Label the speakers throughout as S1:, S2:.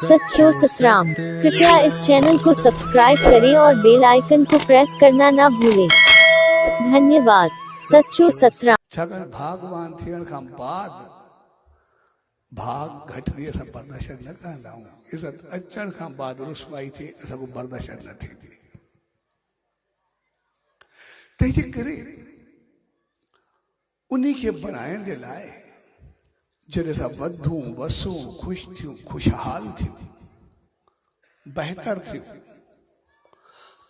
S1: सच्चो सतराम। कृपया इस चैनल को सब्सक्राइब करें और बेल आइकन को प्रेस करना ना भूलें। धन्यवाद। सच्चो सतराम।
S2: छाकाणि भागवान थियण खां बाद भाग घटि असां बर्दाश्त न कंदा आहियूं। इज़त अचण खां बाद रुसवाई थिए असां को बर्दाश्त न थींदी। तंहिंजे करे उन्हीं खे बणाइण जे लाइ जॾहिं असां वधूं वसूं ख़ुशि थियूं ख़ुशहाल थियूं बहितर थियूं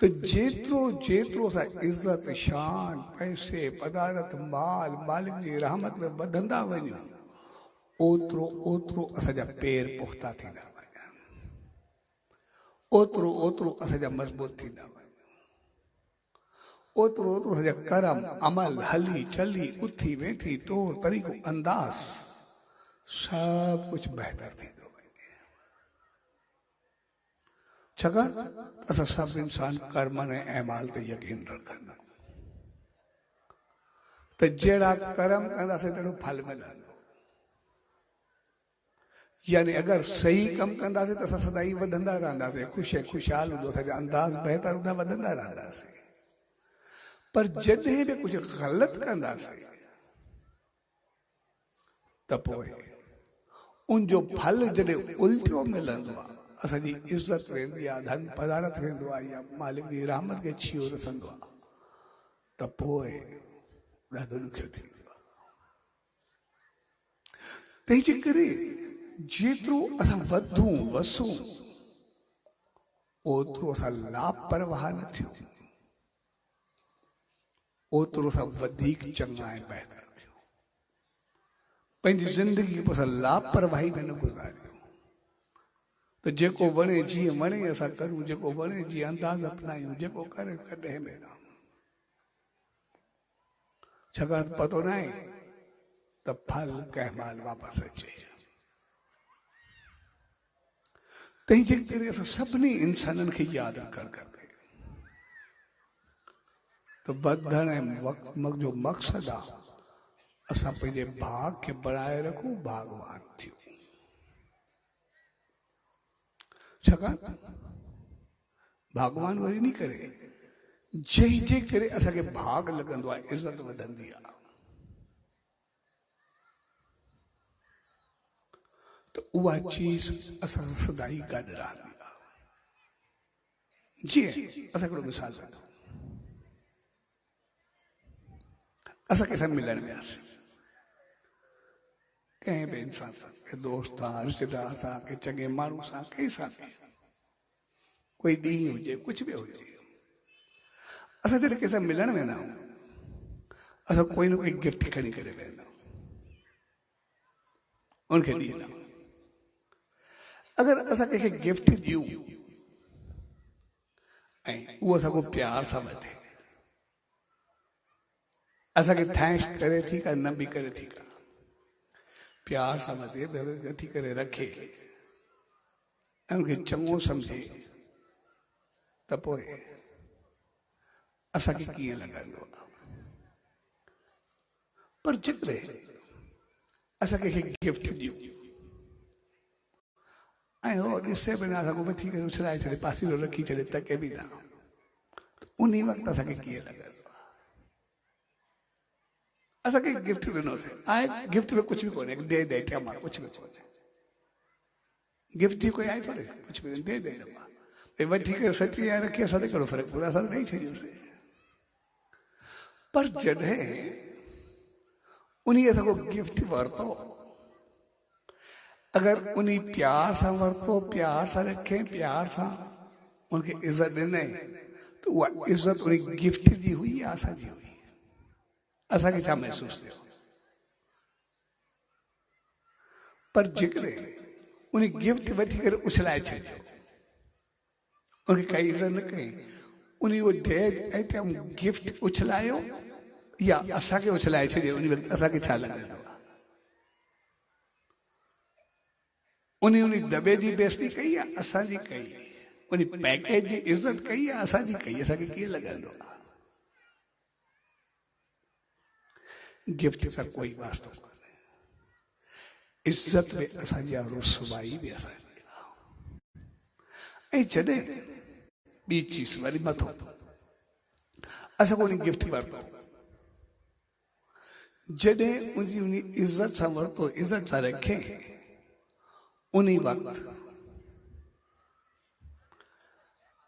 S2: तो जेतिरो जेतिरो असां इज़त शान पैसे पदारत माल मालिक जी रहमत में वधंदा वञूं ओतिरो ओतिरो असांजा पेर पुख्ता थींदा वञनि, ओतिरो ओतिरो असांजा मज़बूत थींदा वञनि, ओतिरो ओतिरो असांजा कर्म अमल हली चली उथी वेठी तौर तरीक़ो अंदाज़ सब कुछ बेहतर थींदो वञे। छाकाणि असां सभु इंसान कर्मनि ऐं अमाल ते यकीन रखंदा त जहिड़ा कर्म कंदासीं तहिड़ो फल मिलंदो। यानी अगर सही कम कंदासीं त असां सदाई वधंदा रहंदासीं, ख़ुशि ख़ुशहाल हूंदो, असांजा अंदाज़ बहितर हूंदा, वधंदा रहंदासीं। पर जॾहिं बि कुझु ग़लति कंदासीं त पोइ उनजो फल जॾहिं उल्टो मिलंदो आहे, असांजी इज़त वेंदी आहे, धन पदारत वेंदो आहे या मालिक जी रहमत खे छियो रसंदो आहे त पोइ ॾाढो ॾुखियो थींदो आहे। तंहिंजे करे जेतिरो असां वधूं वसूं ओतिरो असां लापरवाह न थियूं, ओतिरो असां वधीक चङा ऐं बहितर थियूं। पंहिंजी ज़िंदगी पोइ असां लापरवाही में न गुज़ारियूं त जेको वणे जीअं वणे असां करूं, जेको वणे जीअं अंदाज़ अपनायूं, जेको करे कॾहिं में न। छाकाणि पतो न आहे त फल कंहिं महिल वापसि अचे। तंहिंजे करे असां सभिनी इंसाननि खे यादि रखणु खपे त वधण ऐं जो मक़सदु आहे असां पंहिंजे भाग खे बढ़ाए रखूं, भागवान थियूं। छाकाणि भगवान वरी नहीं करे जंहिं जे करे असांखे भाग लॻंदो आहे, इज़त वधंदी आहे त उहा चीज़ असां सदाई गॾु रहंदी आहे। जीअं असां हिकिड़ो मिसाल वठूं, असां कंहिंसां मिलण वियासीं, कंहिं बि इंसान सां, कंहिं दोस्त सां, रिश्तेदार सां, कंहिं चङे माण्हू सां, कंहिं सां बि, कोई ॾींहुं हुजे कुझु बि हुजे, असां जॾहिं कंहिंसां मिलण वेंदा आहियूं असां कोई न कोई गिफ्ट खणी करे वेंदा आहियूं, उनखे ॾींदा आहियूं। अगरि असां कंहिंखे गिफ्ट ॾियूं ऐं उहो असांखो प्यार सां वठे, असांखे थैंक्स करे थी का न बि करे थी का, प्यार सां वठे थी करे रखे ऐं उनखे चङो सम्झे त पोइ असांखे कीअं लॻंदो आहे। पर जेकॾहिं असां कंहिंखे गिफ्ट ॾियूं ऐं हो ॾिसे बिना असांखो मथी करे उछलाए छॾे, पासीरो रखी छॾे, तके बि न, उन वक़्तु असांखे कीअं लॻंदो आहे। असांखे गिफ्ट ॾिनोसीं, आहे गिफ्ट में कुझु बि कोन्हे, दे दे चमा कुझु बि कोन्हे, गिफ्ट जी कोई आहे थोरे, कुझु बि दे दे भई वठी करे सची आहे रखी, असां कहिड़ो फ़र्क़ु पवंदो, असां ॾेई छॾियोसीं। पर जॾहिं उन असांखो गिफ्ट वरितो, अगरि उन प्यार सां वरितो, प्यार सां रखे, प्यार सां उनखे इज़त ॾिने त उहा इज़त उन गिफ्ट जी हुई या असांजी हुई, असांखे छा महसूसु थियो। पर जेकॾहिं उन गिफ्ट वठी करे उछलाए छॾियो, उनखे काई इज़त न कई, उन वो दे गिफ्ट उछलायो या असांखे उछलाए छॾियो, उन वक़्तु असांखे छा लॻंदो आहे। उन दॿे जी बेइज़ती कई या असांजी कई, उन पैकेज जी इज़त कई या असांजी कई, असांखे कीअं लॻंदो आहे। गिफ्ट सां कोई वास्तो कोन्हे, इज़त में असांजी रुसवाई बि असांजी आहे। ऐं जॾहिं ॿी चीज़ वरी मथो असां को गिफ्ट वरितो, जॾहिं उनजी इज़त सां वरितो, इज़त सां रखे, उन वक़्तु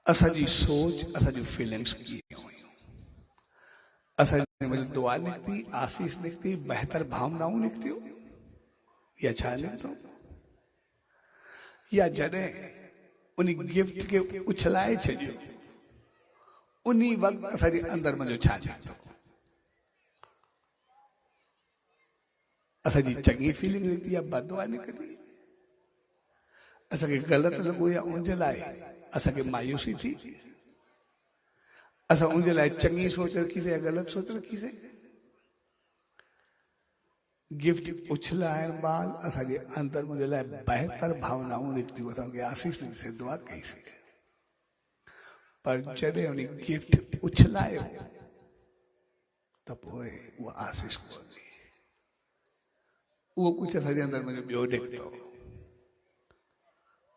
S2: असांजी सोच, असांजी फीलिंग्स कीअं हुयूं? असांजी दुआ निकिती, आसीस निकिती, बहितर भावनाऊं निकितियूं, या छा निकितो? या जॾहिं उन गिफ्ट खे उछलाए छॾियो, उन वक़्तु असांजे अंदरि मुंहिंजो छा निकितो? असांजी चङी फीलिंग निकिती या बददुआ निकिती? असांखे ग़लति लॻो या उनजे लाइ असांखे मायूसी थी? असां उनजे लाइ चङी सोच रखीसीं या ग़लति सोच रखीसीं? गिफ्ट उछलाइण महिल असांजे अंदरि मुंहिंजे लाइ बहितर भावनाऊं निकितियूं, असांखे आसीस ॾिसीं, दुआ कईसीं। पर जॾहिं उन गिफ्ट उछलायो त पोइ उहा आसीस कोन्हे, उहो कुझु असांजे अंदरि मुंहिंजो ॿियो निकितो।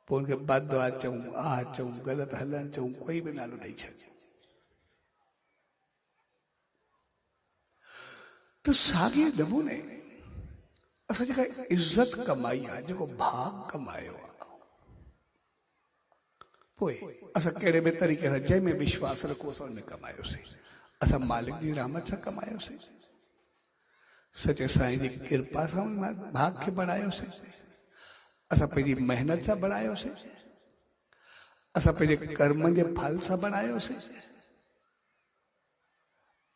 S2: पोइ हुनखे बददुआ चऊं, चऊं, ग़लति हलणु चऊं, कोई बि नालो ॾेई छॾियो। त साॻिए नमूने असां जेका इज़त कमाई आहे, जेको भाग कमायो आहे, पोइ असां कहिड़े बि तरीक़े सां जंहिंमें विश्वास रखो असां हुनमें कमायोसीं। असां मालिक जी रहमत सां कमायोसीं, सचे साईं जी कृपा सां भाग खे बढ़ायोसीं, असां पंहिंजी महिनत सां बढ़ायोसीं, असां पंहिंजे कर्मनि जे फल सां बढ़ायोसीं,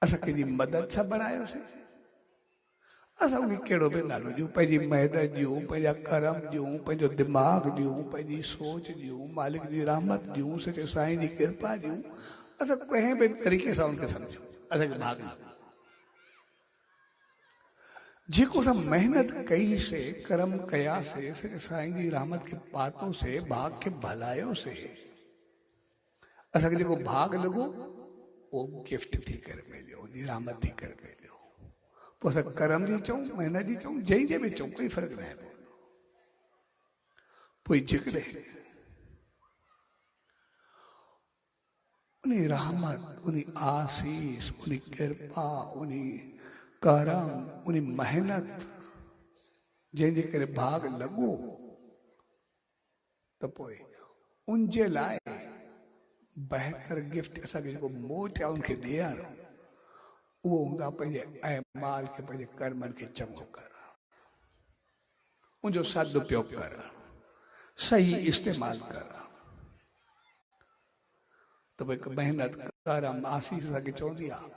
S2: असां कंहिंजी मदद सां बढ़ायोसीं। असां उनखे कहिड़ो बि नालो ॾियूं, पंहिंजी महिनत ॾियूं, पंहिंजा कर्म ॾियूं, पंहिंजो दिमाग़ ॾियूं, पंहिंजी सोच ॾियूं, मालिक जी रहमत ॾियूं, सचे साईं जी कृपा ॾियूं, असां कंहिं बि तरीक़े सां उनखे सम्झूं, असांखे भाग न। जेको असां महिनत कईसीं, कर्म कयासीं, सचे साईं जी रहमत खे पातोसीं, भाग खे भलायोसीं, असांखे जेको भाग लॻो उहो गिफ्ट थी करे मिलियो, उनजी रहमत थी करे मिलियो। पोइ असां कर्म जी चऊं, महिनत जी चऊं, जंहिंजे बि चऊं, कोई फ़र्क़ु न आहे। पोइ जेकॾहिं उन रहमत, उन आसीस, उन कृपा, उन करम, उन महिनत जंहिंजे करे भाग लॻो, त पोइ उनजे लाइ बहितर गिफ्ट असांखे जेको मोट आहे उनखे ॾियणु, उहो हूंदा पंहिंजे अहमाल खे, पंहिंजे कर्मनि खे चङो करणु, उनजो सदुपयोग करणु, सही इस्तेमालु करणु। त भई महिनत, कर्म, आसीस असांखे चवंदी आहे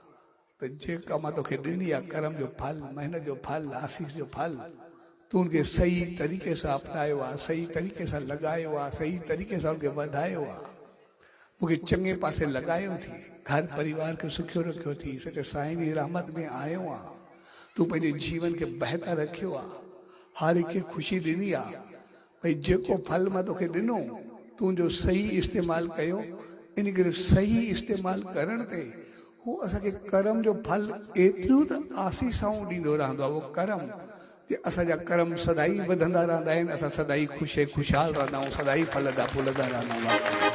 S2: त जेका मां तोखे ॾिनी आहे, कर्म जो फल, महिनत जो फल, आसीस जो फल, तूं उनखे सही तरीक़े सां अपनायो आहे, सही तरीक़े सां लॻायो आहे, सही तरीक़े सां उनखे वधायो आहे, मूंखे चङे पासे लॻायो थी, घर परिवार खे सुखियो रखियो थी, सचे साईं जी रहमत में आयो आहे, तूं पंहिंजे जीवन खे बहितर रखियो आहे, हर हिक खे ख़ुशी ॾिनी आहे। भई जेको फल मां तोखे ॾिनो, तूं उनजो सही इस्तेमालु कयो, इन करे सही इस्तेमालु करण ते हू असांखे कर्म जो फल एतिरियूं त आसीसाऊं ॾींदो रहंदो आहे। उहो कर्म, असांजा कर्म सदाई वधंदा रहंदा आहिनि, असां सदाई ख़ुशहाल रहंदा आहियूं, सदाई फलंदा फूलंदा रहंदा आहियूं।